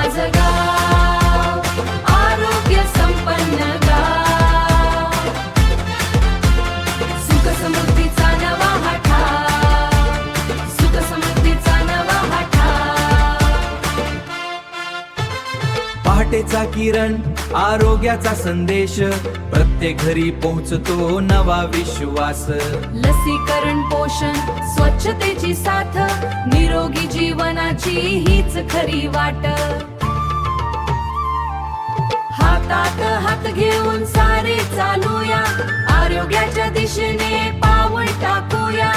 माझं गाव आरोग्य संपन्न गाव, सुख समृद्धीचा नवा हा ठाव, सुख समृद्धीचा नवा हा ठाव. पहाटेचा किरण आरोग्याचा संदेश, प्रत्येक घरी पोहोचतो नवा विश्वास. लसीकरण पोषण स्वच्छतेची साथ, निरोगी जीवनाची हीच खरी वाट. हातात हात घेऊन सारे चालूया, आरोग्याच्या दिशेने पाऊल टाकूया.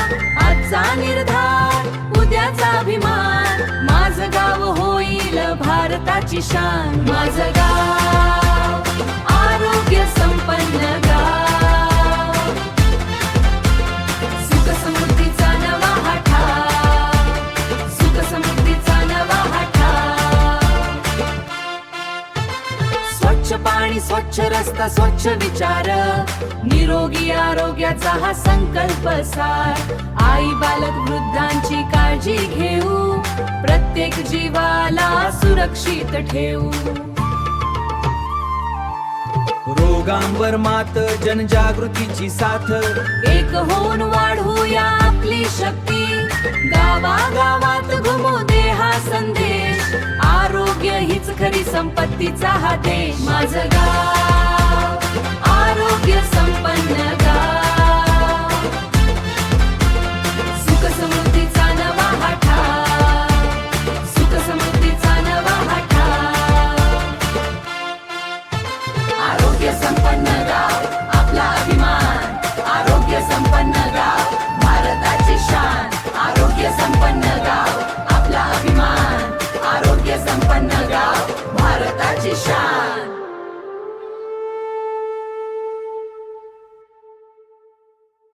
आजचा निर्धार उद्याचा अभिमान, माझं गाव होईल भारताची शान. माझं गाव आरोग्य संपन्न गाव, सुख समृद्धीचा नवा हा ठाव, सुख समृद्धीचा नवा हा ठाव. स्वच्छ पाणी स्वच्छ रस्ता स्वच्छ विचार, निरोगी आरोग्याचा हा संकल्प सार. आई बालक वृद्धांची काळजी घेऊ, प्रत्येक जीवाला सुरक्षित ठेवू. रोगांवर मात जनजागृतीची साथ, एक होऊन वाढवूया आपली शक्ती. गावागावात घुमू दे हा संदेश, आरोग्य हीच खरी संपत्तीचा हा देश. माझं गाव आरोग्य संपन्न